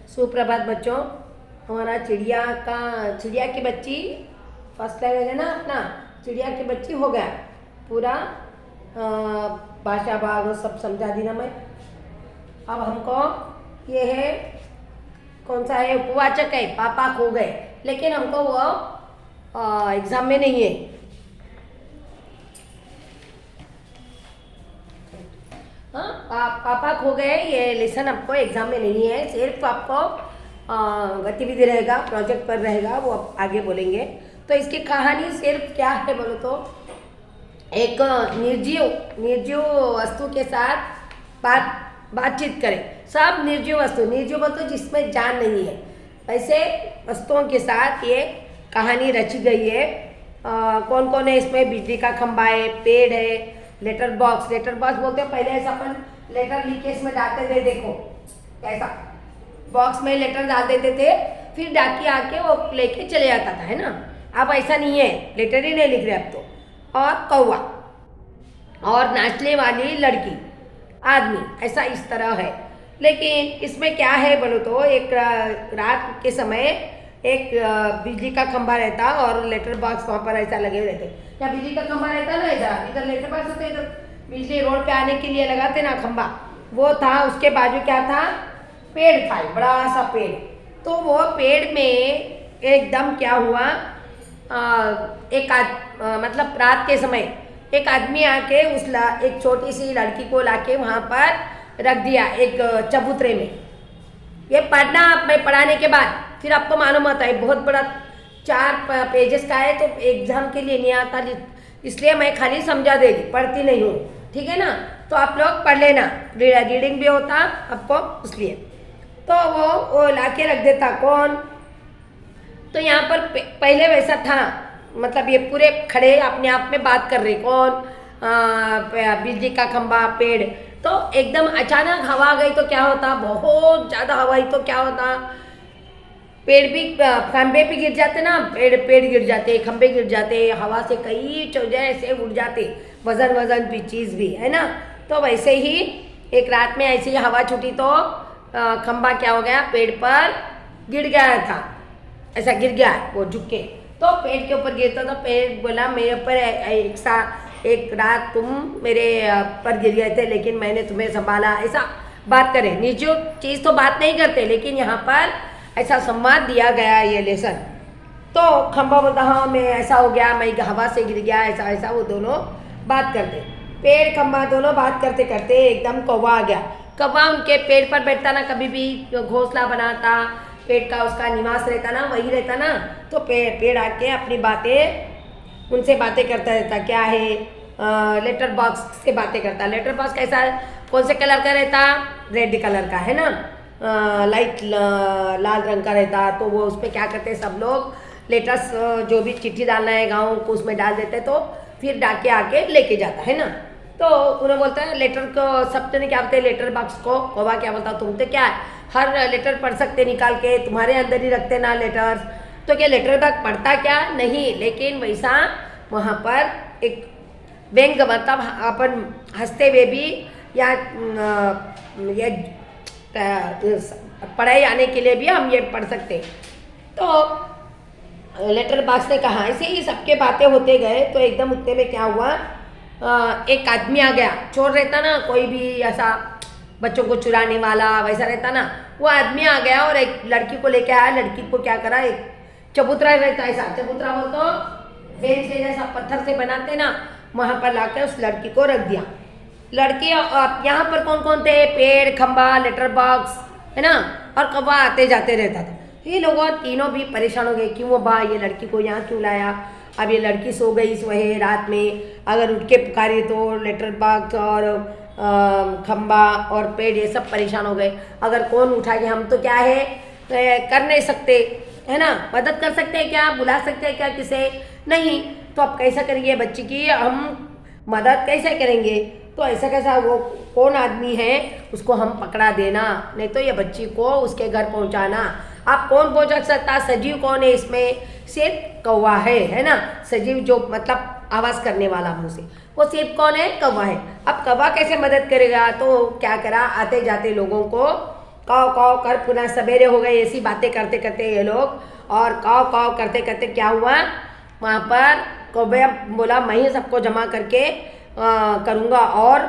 सुप्रभात बच्चों। हमारा चिड़िया की बच्ची फर्स्ट लैंग्वेज है ना अपना। चिड़िया की बच्ची हो गया पूरा। भाषा भाग वो सब समझा दी ना मैं। अब हमको ये है कौन सा है, उपवाचक है, पापा खो गए, लेकिन हमको वो एग्जाम में नहीं है। हाँ, पापा खो गए ये लेसन आपको एग्जाम में नहीं है, सिर्फ आपको गतिविधि रहेगा, प्रोजेक्ट पर रहेगा, वो आप आगे बोलेंगे। तो इसकी कहानी सिर्फ क्या है बोलो तो, एक निर्जीव वस्तु के साथ बातचीत करें। सब निर्जीव वस्तु, निर्जीव वस्तु जिसमें जान नहीं है, ऐसे वस्तुओं के साथ ये कहानी रची गई है। कौन कौन है इसमें? बिजली का खंबा है, पेड़ है, लेटर बॉक्स बोलते हैं। पहले ऐसा अपन लेटर लिख के इसमें डालते थे, देखो ऐसा बॉक्स में लेटर डाल देते थे, फिर डाकिया आके वो लेके चले जाता था, है ना। अब ऐसा नहीं है, लेटर ही नहीं लिख रहे अब तो। और कौवा और नाचने वाली लड़की, आदमी, ऐसा इस तरह है। लेकिन इसमें क्या है बोलो तो, एक रात के समय एक बिजली का खंभा रहता और लेटर बॉक्स वहाँ पर ऐसा लगे रहते। या बिजली का खंभा रहता ना, इधर लेटर बॉक्स होते, इधर बिजली रोड पे आने के लिए लगाते ना खंभा, वो था। उसके बाजू क्या था? पेड़ था, बड़ा सा पेड़। तो वो पेड़ में एकदम क्या हुआ, मतलब रात के समय एक आदमी आके एक छोटी सी लड़की को लाके वहाँ पर रख दिया, एक चबूतरे में। ये पढ़ना मैं पढ़ाने के बाद फिर आपको मालूम होता है, बहुत बड़ा 4 पेजेस का है, तो एग्जाम के लिए नहीं आता, इसलिए मैं खाली समझा देगी, पढ़ती नहीं हूँ, ठीक है ना। तो आप लोग पढ़ लेना, रीडिंग भी होता आपको, इसलिए। तो वो लाके रख देता कौन? तो यहाँ पर पहले वैसा था, मतलब ये पूरे खड़े अपने आप में बात कर रहे, कौन? बिजली का खंबा, पेड़। तो एकदम अचानक हवा आ गई तो क्या होता? बहुत ज़्यादा हवा आई तो क्या होता? पेड़ भी, खंबे भी गिर जाते ना, पेड़ गिर जाते, खंबे गिर जाते, हवा से कई चौजाए से उड़ जाते, वजन भी चीज़ भी, है ना। तो वैसे ही एक रात में ऐसी हवा छूटी तो खंबा क्या हो गया? पेड़ पर गिर गया था, ऐसा गिर गया वो झुक के। तो पेड़ के ऊपर गिरता तो पेड़ बोला, मेरे ऊपर एक रात तुम मेरे पर गिर गए थे, लेकिन मैंने तुम्हें संभाला, ऐसा बात करें। निजी चीज़ तो बात नहीं करते, लेकिन यहाँ पर ऐसा संवाद दिया गया ये लेसन। तो खंबा बोलता, हाँ मैं ऐसा हो गया, मैं हवा से गिर गया, ऐसा ऐसा, वो दोनों बात करते। पेड़ खंबा दोनों बात करते करते एकदम कौवा आ गया। कौवा उनके पेड़ पर बैठता ना, कभी भी घोंसला बनाता, पेड़ का उसका निवास रहता ना, वही रहता ना। तो पेड़ आके अपनी बातें उनसे बातें करता रहता। क्या है? लेटर बॉक्स से बातें करता। लेटर बॉक्स कैसा, कौन से कलर का रहता? रेड कलर का, है ना। लाइट लाल रंग का रहता। तो वो उस पर क्या करते सब लोग, लेटर्स जो भी चिट्ठी डालना है गाँव को उसमें डाल देते, तो फिर डाके आके लेके जाता, है ना। तो उन्हें बोलता है लेटर को, सब जने क्या बोलते हैं लेटर बॉक्स को। कौवा क्या बोलता, तुम तो क्या है हर लेटर पढ़ सकते निकाल के, तुम्हारे अंदर ही रखते ना लेटर्स। तो क्या लेटर बॉक्स पढ़ता क्या? नहीं, लेकिन वैसा वहाँ पर एक व्यंग, मतलब अपन हंसते हुए भी, या ये पढ़ाई आने के लिए भी हम ये पढ़ सकते। तो लेटर बॉक्स ने कहा, ऐसे ही सबके बातें होते गए। तो एकदम उतने में क्या हुआ, एक आदमी आ गया। चोर रहता ना, कोई भी ऐसा बच्चों को चुराने वाला वैसा रहता ना, वो आदमी आ गया और एक लड़की को लेके आया। लड़की को क्या करा, एक चबूतरा रहता है, ऐसा चबूतरा बोल तो बेंच से जैसा पत्थर से बनाते ना, वहाँ पर लाकर उस लड़की को रख दिया। लड़की, यहाँ पर कौन कौन थे? पेड़, खंबा, लेटर बॉक्स, है ना, और कौवा आते जाते रहता था। ये लोग तीनों भी परेशान हो गए, क्यों बा ये लड़की को यहाँ क्यों लाया? अब ये लड़की सो गई सोए रात में, अगर उठ के पुकारी तो लेटर बॉक्स और खंबा और पेड़ ये सब परेशान हो गए। अगर कौन उठाए, हम तो क्या है कर नहीं सकते, है ना। मदद कर सकते हैं क्या? बुला सकते हैं क्या किसे? नहीं। तो अब कैसा करेंगे बच्ची की हम मदद कैसे करेंगे? तो ऐसा कैसा, वो कौन आदमी है उसको हम पकड़ा देना, नहीं तो ये बच्ची को उसके घर पहुंचाना। आप कौन पहुंचा सकता? सजीव कौन है इसमें? सिर्फ कौवा है ना। सजीव जो मतलब आवाज़ करने वाला मुँह से, वो सिर्फ कौन है? कौवा है। अब कौवा कैसे मदद करेगा? तो क्या करा, आते जाते लोगों को काव काव कर पुनः सवेरे हो गए, ऐसी बातें करते करते ये लोग, और काव काव करते करते क्या हुआ, वहाँ पर कौवे बोला मैं ही सबको जमा करके करूँगा और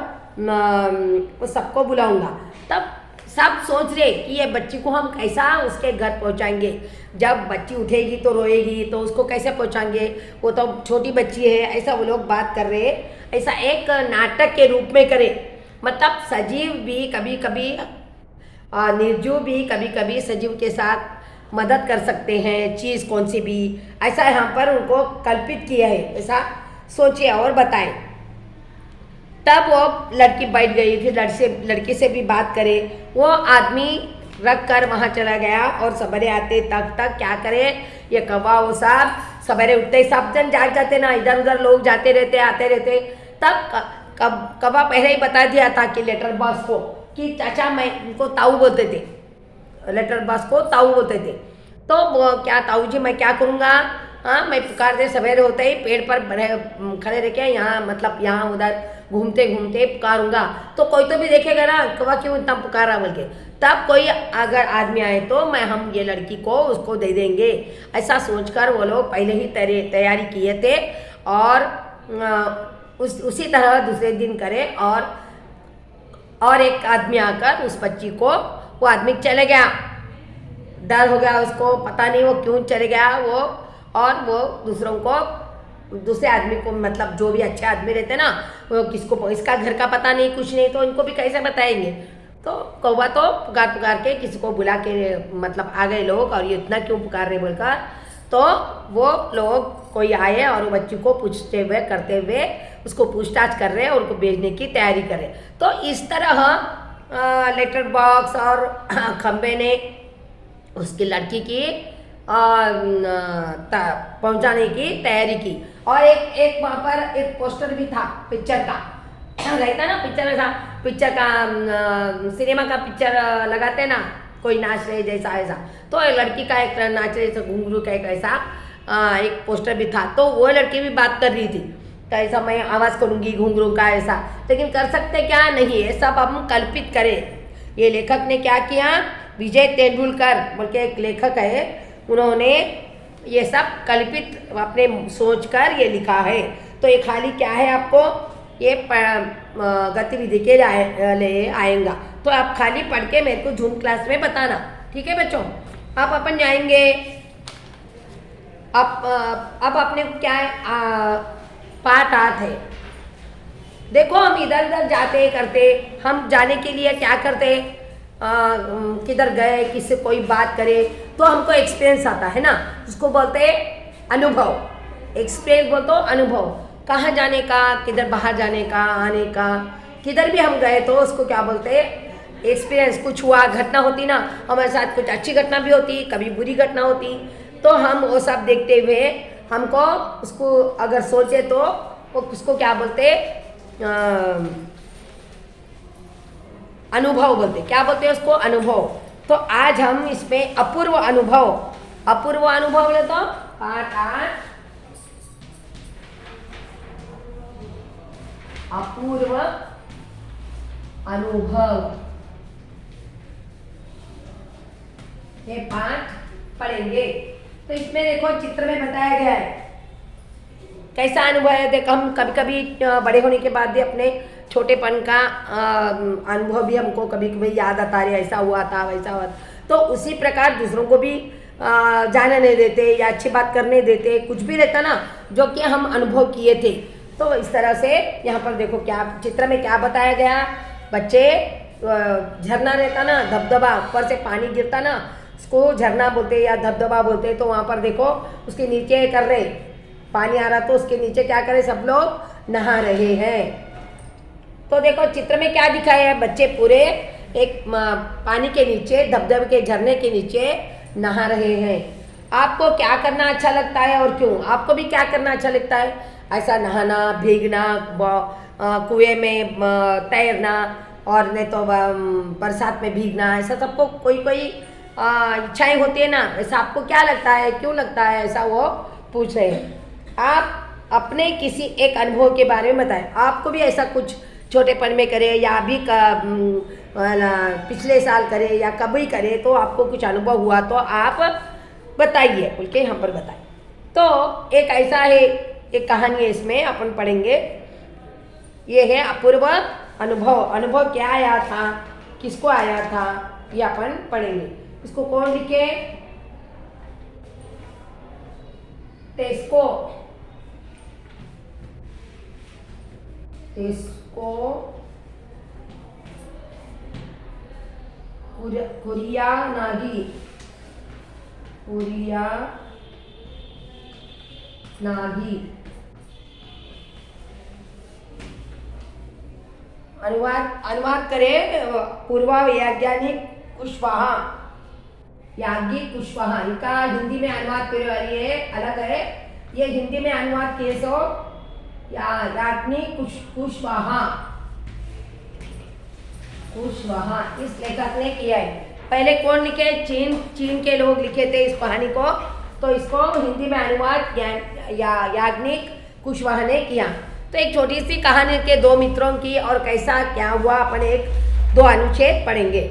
उस सबको बुलाऊँगा। तब सब सोच रहे कि ये बच्ची को हम कैसा उसके घर पहुंचाएंगे, जब बच्ची उठेगी तो रोएगी तो उसको कैसे पहुंचाएंगे, वो तो छोटी बच्ची है, ऐसा वो लोग बात कर रहे। ऐसा एक नाटक के रूप में करे, मतलब सजीव भी कभी कभी निर्जीव भी कभी कभी सजीव के साथ मदद कर सकते हैं, चीज़ कौन सी भी, ऐसा यहाँ पर उनको कल्पित किया है, ऐसा सोचिए और बताएं। तब वो लड़की बैठ गई, फिर लड़की से भी बात करे। वो आदमी रख कर वहाँ चला गया और सवेरे आते तक क्या करे, ये कौवा वो सब सवेरे उठते ही सब जन जाग जाते ना, इधर उधर लोग जाते रहते आते रहते। तब कौवा पहले ही बता दिया था कि लेटर बॉक्स को कि चाचा, मैं उनको ताऊ बोलते थे, लेटर बॉक्स को ताऊ बोलते थे। तो वो क्या ताऊ जी मैं क्या करूँगा, हाँ मैं पुकार दे सवेरे होते ही पेड़ पर खड़े रह के यहाँ मतलब यहाँ उधर घूमते घूमते पुकारूंगा, तो कोई तो भी देखेगा ना कौवा क्यों इतना पुकारा बोल के, तब कोई अगर आदमी आए तो हम ये लड़की को उसको दे देंगे। ऐसा सोचकर वो लोग पहले ही तैयारी किए थे और उसी तरह दूसरे दिन करे। और एक आदमी आकर उस बच्ची को, वो आदमी चले गया, डर हो गया उसको, पता नहीं वो क्यों चले गया वो, और वो दूसरे आदमी को मतलब जो भी अच्छे आदमी रहते ना, वो किसको इसका घर का पता नहीं कुछ नहीं, तो इनको भी कैसे बताएंगे। तो कौवा तो पुकार के किसी को बुला के मतलब आ गए लोग, और ये इतना क्यों पुकार रहे बोलकर, तो वो लोग कोई आए और वो बच्ची को पूछते हुए करते हुए उसको पूछताछ कर रहे और उनको भेजने की तैयारी कर रहे। तो इस तरह लेटर बॉक्स और खंबे ने उसकी लड़की की पहुंचाने की तैयारी की। और एक वहाँ पर एक पोस्टर भी था पिक्चर का, रहता ना पिक्चर का सिनेमा का पिक्चर लगाते ना, कोई नाच रहे जैसा ऐसा, तो लड़की का एक नाच रहे जैसा घुंघरू का एक ऐसा एक पोस्टर भी था। तो वो लड़की भी बात कर रही थी, तो ऐसा मैं आवाज़ करूँगी घुंघरू का ऐसा, लेकिन कर सकते क्या नहीं, ये सब हम कल्पित करें। ये लेखक ने क्या किया, विजय तेंदुलकर बोल के एक लेखक है, उन्होंने ये सब कल्पित अपने सोच कर ये लिखा है। तो ये खाली क्या है, आपको ये गतिविधि के ले आएगा, तो आप खाली पढ़ के मेरे को जूम क्लास में बताना, ठीक है बच्चों। अब अपन जाएंगे, अब अपने क्या है, पार्ट 8 है। देखो हम इधर उधर जाते करते, हम जाने के लिए क्या करते, किधर गए, किससे कोई बात करे तो हमको एक्सपीरियंस आता है ना, उसको बोलते हैं अनुभव। एक्सपीरियंस बोलते हो अनुभव, कहाँ जाने का, किधर बाहर जाने का, आने का, किधर भी हम गए तो उसको क्या बोलते हैं एक्सपीरियंस। कुछ हुआ घटना होती ना हमारे साथ, कुछ अच्छी घटना भी होती, कभी बुरी घटना होती, तो हम वो सब देखते हुए हमको उसको अगर सोचे तो वो उसको क्या बोलते अनुभव बोलते। क्या बोलते हैं उसको, अनुभव। तो आज हम इसमें अपूर्व अनुभव बोले तो पार्ट 8 अपूर्व अनुभव, ये पाठ पढ़ेंगे। तो इसमें देखो चित्र में बताया गया है कैसा अनुभव है। देखो हम कभी कभी बड़े होने के बाद भी अपने छोटेपन का अनुभव भी हमको कभी कभी याद आता है, ऐसा हुआ था वैसा हुआ था। तो उसी प्रकार दूसरों को भी जाने नहीं देते या अच्छी बात करने देते, कुछ भी रहता ना जो कि हम अनुभव किए थे। तो इस तरह से यहाँ पर देखो क्या चित्र में क्या बताया गया, बच्चे झरना रहता ना, धबधबा ऊपर से पानी गिरता ना, उसको झरना बोलते या धबधबा बोलते। तो वहाँ पर देखो उसके नीचे कर रहे, पानी आ रहा तो उसके नीचे क्या करे, सब लोग नहा रहे हैं। तो देखो चित्र में क्या दिखाया है, बच्चे पूरे एक पानी के नीचे, धबधबे के झरने के नीचे नहा रहे हैं। आपको क्या करना अच्छा लगता है और क्यों? आपको भी क्या करना अच्छा लगता है? ऐसा नहाना, भीगना, कुएं में तैरना, और नहीं तो बरसात में भीगना, ऐसा सबको कोई कोई इच्छाएं होती है ना। ऐसा आपको क्या लगता है, क्यों लगता है, ऐसा वो पूछ रहे हैं। आप अपने किसी एक अनुभव के बारे में बताएं। आपको भी ऐसा कुछ छोटेपन में करे या अभी पिछले साल करे या कभी करे, तो आपको कुछ अनुभव हुआ तो आप बताइए बोल के यहाँ पर बताइए। तो एक ऐसा है, एक कहानी है, इसमें अपन पढ़ेंगे। ये है अपूर्व अनुभव। अनुभव क्या आया था, किसको आया था, ये अपन पढ़ेंगे। इसको कौन लिखे? टेस्को कुरियानागी अनुवाद करें पूर्व वैज्ञानिक कुशवाहा, याज्ञिक कुशवाहा। इनका हिंदी में अनुवाद करने वाली है अलग है। ये हिंदी में अनुवाद किए सो याज्ञिक कुशवाहा इस लेखक ने किया है। पहले कौन लिखे? चीन के लोग लिखे थे इस कहानी को, तो इसको हिंदी में अनुवाद याज्ञिक कुशवाहा ने किया। तो एक छोटी सी कहानी के दो मित्रों की और कैसा क्या हुआ, अपन एक दो अनुच्छेद पढ़ेंगे।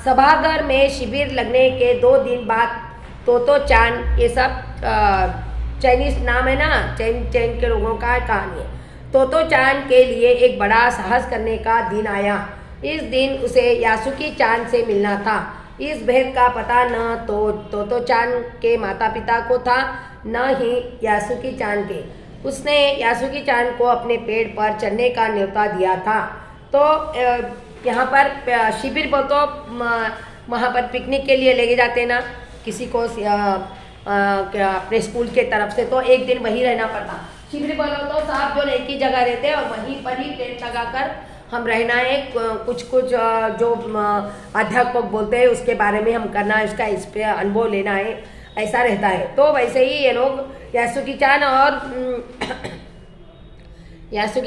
सभागार में शिविर लगने के 2 दिन बाद तोतो चान, ये सब चाइनीज नाम है ना, चैन के लोगों का कहानी है। तोतो चान के लिए एक बड़ा साहस करने का दिन आया। इस दिन उसे यासुकी चान से मिलना था। इस भेद का पता न तो तोतो चान के माता पिता को था, न ही यासुकी चान के। उसने यासुकी चान को अपने पेड़ पर चढ़ने का न्योता दिया था। तो यहाँ पर शिविर बोल तो वहाँ पर पिकनिक के लिए लेके जाते ना किसी को अपने स्कूल के तरफ से, तो एक दिन वहीं रहना पड़ता। शिविर बोलो तो साहब जो एक ही जगह रहते हैं और वहीं पर ही टेंट लगाकर हम रहना है, कुछ जो अध्यापक बोलते हैं उसके बारे में हम करना है, उसका इस पे अनुभव लेना है, ऐसा रहता है। तो वैसे ही ये लोग यासुकी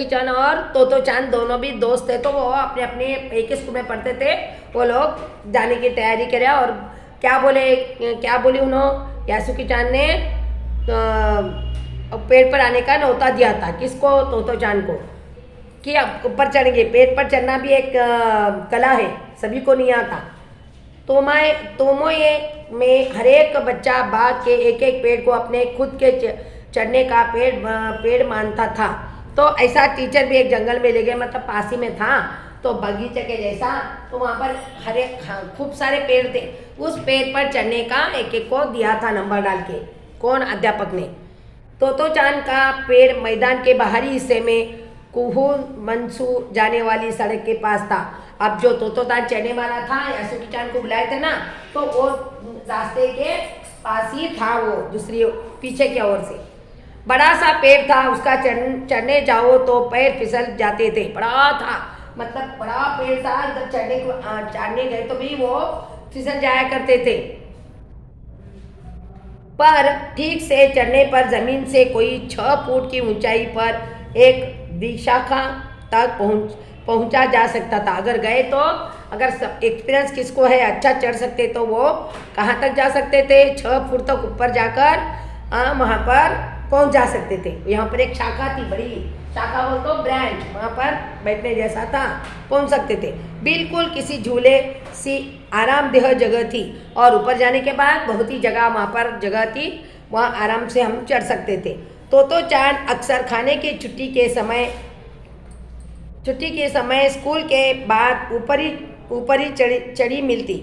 चान और तोतो चान दोनों भी दोस्त थे, तो वो अपने अपने एक ही स्कूल में पढ़ते थे। वो लोग जाने की तैयारी करे और क्या बोली उन्होंने, यासुकी चान ने पेड़ पर आने का न्योता दिया था। किसको? तोतो चान को, कि अब ऊपर चढ़ेंगे। पेड़ पर चढ़ना भी एक कला है, सभी को नहीं आता। तोमोये में हर एक बच्चा बाग के एक एक पेड़ को अपने खुद के चढ़ने का पेड़ मानता था। तो ऐसा टीचर भी एक जंगल में ले गए, मतलब पास ही में था, तो बगीचे के जैसा, तो वहाँ पर खूब सारे पेड़ थे। उस पेड़ पर चढ़ने का एक एक को दिया था नंबर डाल के। कौन? अध्यापक ने। तोतो चान का पेड़ मैदान के बाहरी हिस्से में कुहू मंसू जाने वाली सड़क के पास था। अब जो तोतो चान चढ़ने वाला था, यासुकी चान को बुलाए थे ना, तो वो रास्ते के पास ही था, वो दूसरी पीछे की ओर से बड़ा सा पेड़ था। उसका चढ़ने जाओ तो पैर फिसल जाते थे। बड़ा था, मतलब बड़ा पेड़ था, जब चढ़ने गए तो भी वो फिसल जाया करते थे। पर ठीक से चढ़ने पर जमीन से कोई 6 फुट की ऊंचाई पर एक द्विशाखा तक पहुंचा जा सकता था। अगर गए तो, अगर एक्सपीरियंस किसको है, अच्छा चढ़ सकते, तो वो कहाँ तक जा सकते थे? 6 फुट तक ऊपर जाकर वहाँ पर पहुँच जा सकते थे। यहाँ पर एक शाखा थी, बड़ी शाखा बोल तो ब्रांच, वहाँ पर बैठने जैसा था, पहुँच सकते थे। बिल्कुल किसी झूले सी आरामदेह जगह थी, और ऊपर जाने के बाद बहुत ही जगह वहाँ पर जगह थी, वहाँ आराम से हम चढ़ सकते थे। तोतो चान अक्सर खाने की छुट्टी के समय स्कूल के बाद ऊपर ही चढ़ी मिलती।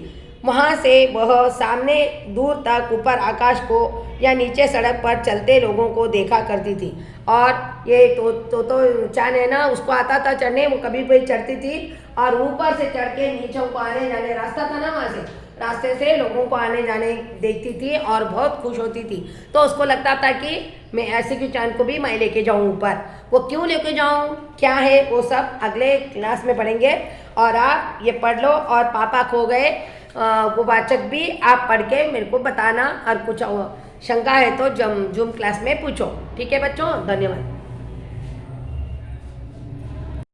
वहाँ से वह सामने दूर तक ऊपर आकाश को या नीचे सड़क पर चलते लोगों को देखा करती थी। और ये तोतो चान है ना, उसको आता था चढ़ने, वो कभी भी चढ़ती थी और ऊपर से चढ़ के नीचे को आने जाने रास्ता था ना, वहाँ से रास्ते से लोगों को आने जाने देखती थी और बहुत खुश होती थी। तो उसको लगता था कि मैं यासुकी चान को भी मैं लेके जाऊँ ऊपर। वो क्यों लेके जाऊँ, क्या है, वो सब अगले क्लास में पढ़ेंगे। और आप ये पढ़ लो, और पापा खो गए वो वाचक भी आप पढ़ के मेरे को बताना, और कुछ शंका है तो जूम क्लास में पूछो। ठीक है बच्चों, धन्यवाद।